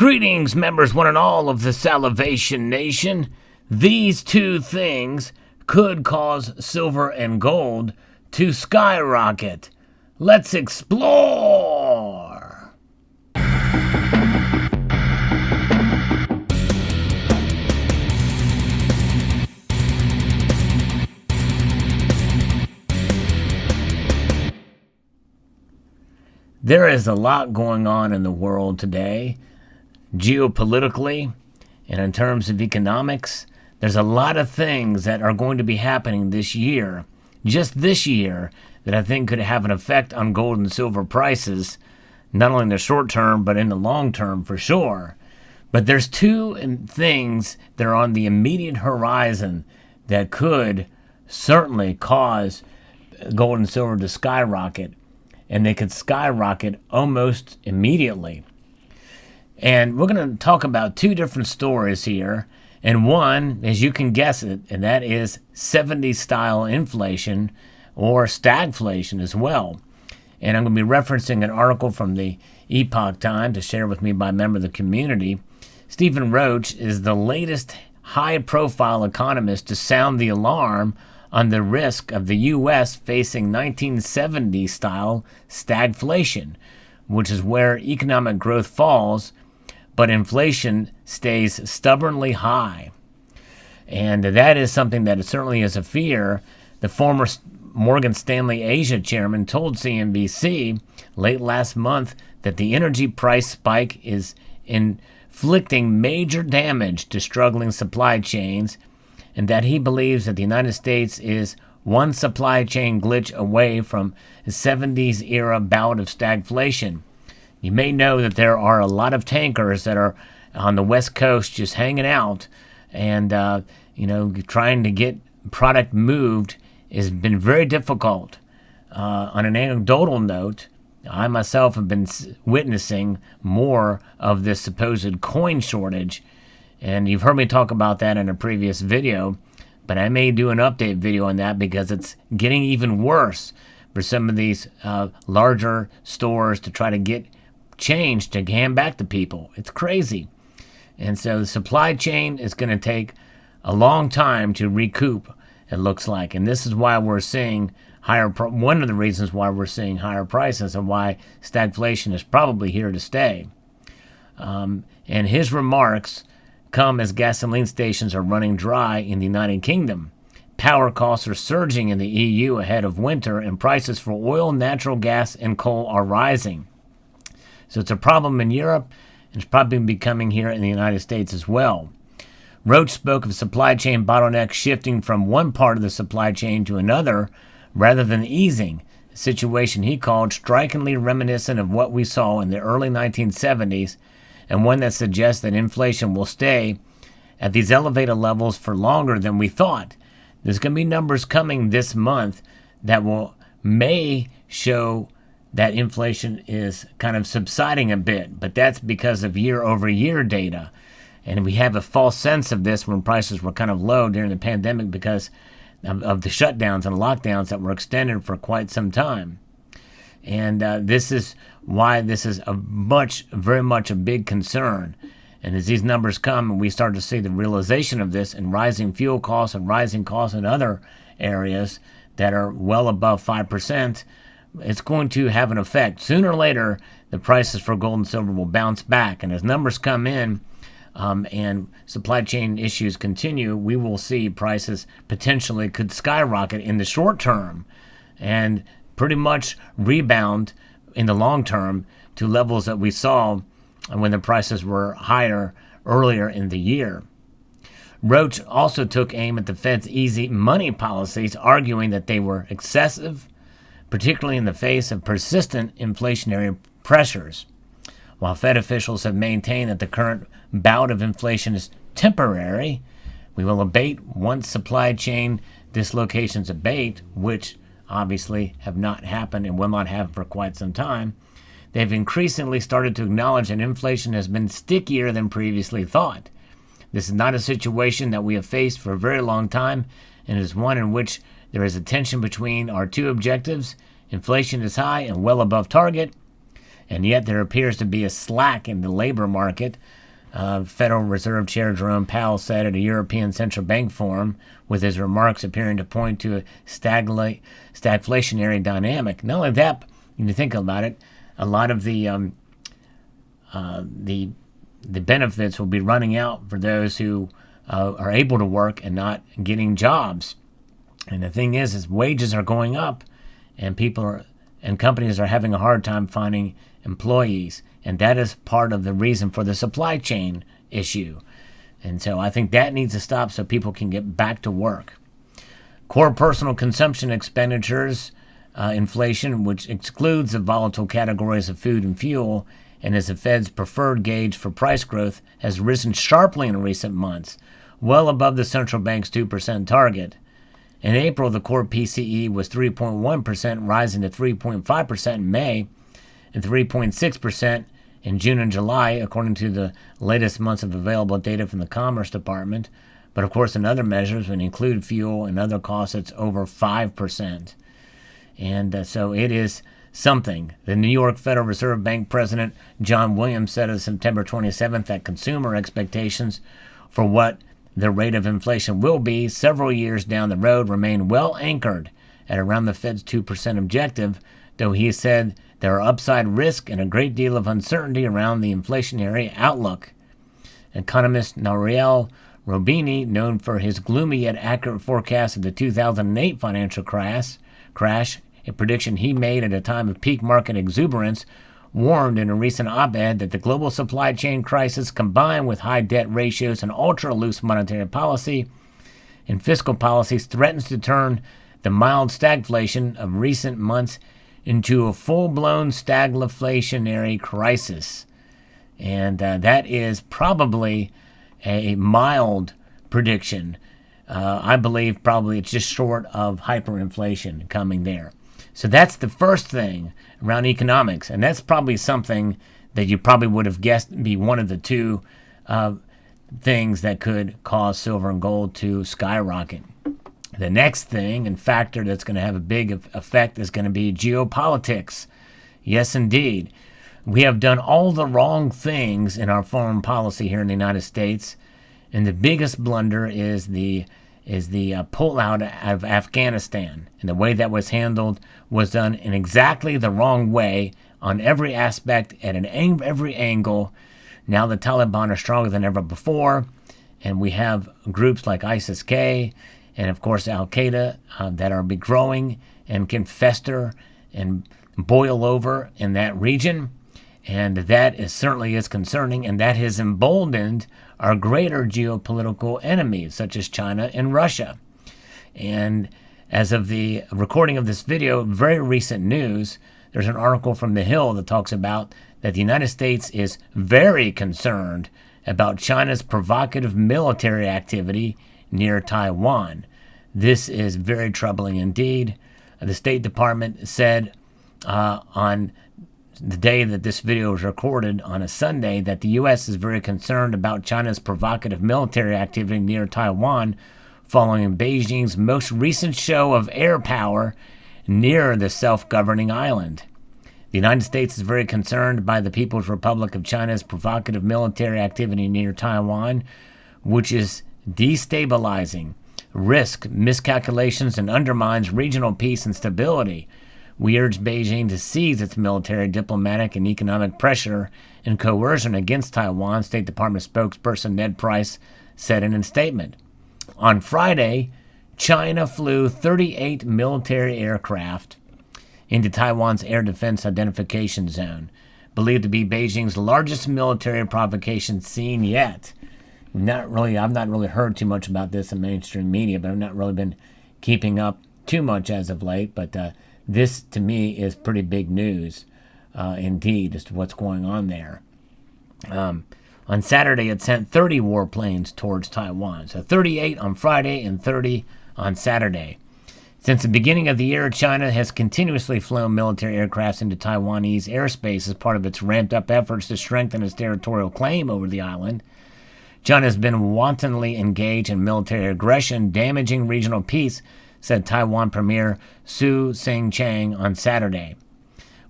Greetings, members one and all of the Salivation Nation. These two things could cause silver and gold to skyrocket. Let's explore! There is a lot going on in the world today. Geopolitically and in terms of economics, there's a lot of things that are going to be happening this year, just this year, that I think could have an effect on gold and silver prices, not only in the short term, but in the long term for sure. But there's two things that are on the immediate horizon that could certainly cause gold and silver to skyrocket, and they could skyrocket almost immediately. And we're going to talk about two different stories here. And one, as you can guess it, and that is 70s style inflation or stagflation as well. And I'm going to be referencing an article from the Epoch Times to share with me by a member of the community. Stephen Roach is the latest high-profile economist to sound the alarm on the risk of the U.S. facing 1970s style stagflation, which is where economic growth falls but inflation stays stubbornly high. And that is something that certainly is a fear. The former Morgan Stanley Asia chairman told CNBC late last month that the energy price spike is inflicting major damage to struggling supply chains, and that he believes that the United States is one supply chain glitch away from a 70s era bout of stagflation. You may know that there are a lot of tankers that are on the West Coast just hanging out and, trying to get product moved has been very difficult. On an anecdotal note, I myself have been witnessing more of this supposed coin shortage, and you've heard me talk about that in a previous video, but I may do an update video on that because it's getting even worse for some of these larger stores to try to get change to hand back to people. It's crazy. And so the supply chain is going to take a long time to recoup, it looks like. And this is why we're seeing one of the reasons why we're seeing higher prices and why stagflation is probably here to stay. And his remarks come as gasoline stations are running dry in the United Kingdom. Power costs are surging in the EU ahead of winter, and prices for oil, natural gas, and coal are rising. So it's a problem in Europe, and it's probably becoming here in the United States as well. Roach spoke of supply chain bottlenecks shifting from one part of the supply chain to another rather than easing, a situation he called strikingly reminiscent of what we saw in the early 1970s, and one that suggests that inflation will stay at these elevated levels for longer than we thought. There's going to be numbers coming this month that may show that inflation is kind of subsiding a bit, but that's because of year-over-year data. And we have a false sense of this when prices were kind of low during the pandemic because of the shutdowns and lockdowns that were extended for quite some time. And this is why this is very much a big concern. And as these numbers come and we start to see the realization of this in rising fuel costs and rising costs in other areas that are well above 5%, it's going to have an effect. Sooner or later, the prices for gold and silver will bounce back. And as numbers come in and supply chain issues continue, we will see prices potentially could skyrocket in the short term and pretty much rebound in the long term to levels that we saw when the prices were higher earlier in the year. Roach also took aim at the Fed's easy money policies, arguing that they were excessive, particularly in the face of persistent inflationary pressures. While Fed officials have maintained that the current bout of inflation is temporary, we will abate once supply chain dislocations abate, which obviously have not happened and will not happen for quite some time. They've increasingly started to acknowledge that inflation has been stickier than previously thought. This is not a situation that we have faced for a very long time, and is one in which there is a tension between our two objectives. Inflation is high and well above target, And yet there appears to be a slack in the labor market. Federal Reserve Chair Jerome Powell said at a European Central Bank forum, with his remarks appearing to point to a stagflationary dynamic. Not only that, when you think about it, a lot of the benefits will be running out for those who are able to work and not getting jobs. And the thing is wages are going up, and companies are having a hard time finding employees, and that is part of the reason for the supply chain issue. And so I think that needs to stop so people can get back to work. Core personal consumption expenditures, inflation, which excludes the volatile categories of food and fuel, and is the Fed's preferred gauge for price growth, has risen sharply in recent months, well above the central bank's 2% target. In April, the core PCE was 3.1%, rising to 3.5% in May, and 3.6% in June and July, according to the latest months of available data from the Commerce Department. But of course, in other measures, when you include fuel and other costs, it's over 5%. And so it is something. The New York Federal Reserve Bank President John Williams said on September 27th that consumer expectations for what the rate of inflation will be several years down the road remain well anchored at around the Fed's 2% objective, though he said there are upside risk and a great deal of uncertainty around the inflationary outlook. Economist Nouriel Roubini, known for his gloomy yet accurate forecast of the 2008 financial crash, a prediction he made at a time of peak market exuberance, warned in a recent op-ed that the global supply chain crisis, combined with high debt ratios and ultra-loose monetary policy and fiscal policies, threatens to turn the mild stagflation of recent months into a full-blown stagflationary crisis. And that is probably a mild prediction. I believe probably it's just short of hyperinflation coming there. So that's the first thing around economics, and that's probably something that you probably would have guessed be one of the two things that could cause silver and gold to skyrocket. The next thing and factor that's going to have a big effect is going to be geopolitics. Yes, indeed. We have done all the wrong things in our foreign policy here in the United States, and the biggest blunder is the pullout of Afghanistan. And the way that was handled was done in exactly the wrong way on every aspect, at every angle. Now the Taliban are stronger than ever before, and we have groups like ISIS-K and, of course, Al-Qaeda that are growing and can fester and boil over in that region. And that certainly is concerning, and that has emboldened our greater geopolitical enemies, such as China and Russia. And as of the recording of this video, very recent news, there's an article from The Hill that talks about that the United States is very concerned about China's provocative military activity near Taiwan. This is very troubling indeed. The State Department said on the day that this video was recorded, on a Sunday, that the U.S. is very concerned about China's provocative military activity near Taiwan following Beijing's most recent show of air power near the self-governing island. The United States is very concerned by the People's Republic of China's provocative military activity near Taiwan, which is destabilizing, risks miscalculations, and undermines regional peace and stability. We urge Beijing to cease its military, diplomatic, and economic pressure and coercion against Taiwan, State Department spokesperson Ned Price said in a statement. On Friday, China flew 38 military aircraft into Taiwan's air defense identification zone, believed to be Beijing's largest military provocation seen yet. I've not really heard too much about this in mainstream media, but I've not really been keeping up too much as of late. But this, to me, is pretty big news indeed as to what's going on there. On Saturday, it sent 30 warplanes towards Taiwan. So 38 on Friday and 30 on Saturday. Since the beginning of the year, China has continuously flown military aircraft into Taiwanese airspace as part of its ramped-up efforts to strengthen its territorial claim over the island. China has been wantonly engaged in military aggression, damaging regional peace, said Taiwan Premier Su Tseng-chang on Saturday.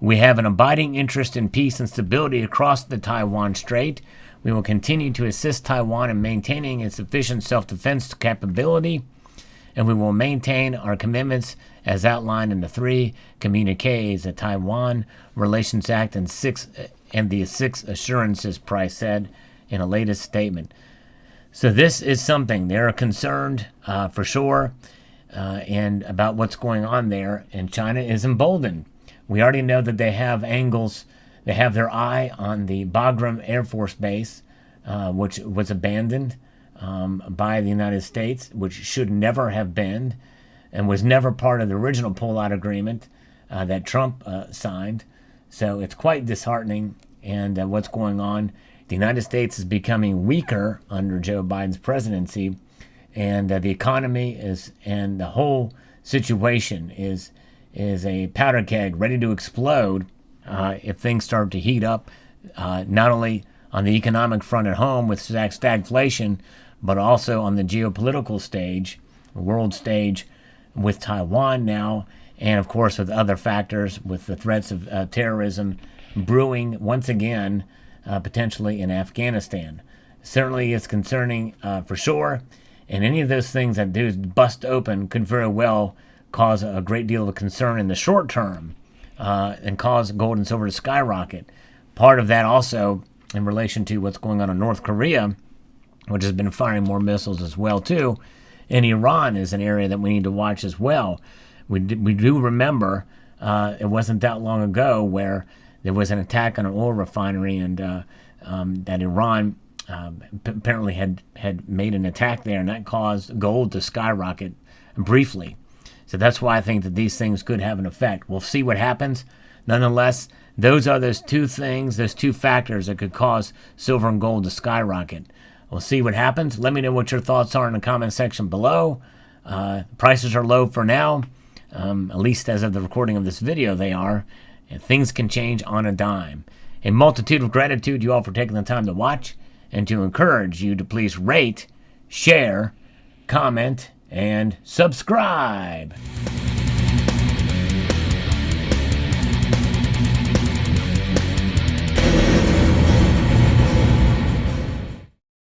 We have an abiding interest in peace and stability across the Taiwan Strait. We will continue to assist Taiwan in maintaining its sufficient self-defense capability, and we will maintain our commitments as outlined in the 3 communiques, the Taiwan Relations Act and the 6 assurances, Price said in a latest statement. So this is something they're concerned for sure, and about what's going on there, and China is emboldened. We already know that they have angles. They have their eye on the Bagram Air Force Base, which was abandoned by the United States, which should never have been, and was never part of the original pullout agreement that Trump signed. So it's quite disheartening, and what's going on. The United States is becoming weaker under Joe Biden's presidency, and the economy and the whole situation is a powder keg ready to explode if things start to heat up, not only on the economic front at home with stagflation, but also on the geopolitical stage, world stage, with Taiwan now, and of course with other factors, with the threats of terrorism brewing once again, potentially in Afghanistan. Certainly it's concerning for sure, and any of those things that do bust open could very well cause a great deal of concern in the short term, and cause gold and silver to skyrocket. Part of that also in relation to what's going on in North Korea, which has been firing more missiles as well too, and Iran is an area that we need to watch as well. We do remember it wasn't that long ago where there was an attack on an oil refinery, and that Iran apparently had made an attack there, and that caused gold to skyrocket briefly. So that's why I think that these things could have an effect. We'll see what happens. Nonetheless, those are those 2 things, those 2 factors that could cause silver and gold to skyrocket. We'll see what happens. Let me know what your thoughts are in the comment section below. Prices are low for now, at least as of the recording of this video they are, and things can change on a dime. A multitude of gratitude you all for taking the time to watch, and to encourage you to please rate, share, comment, and subscribe.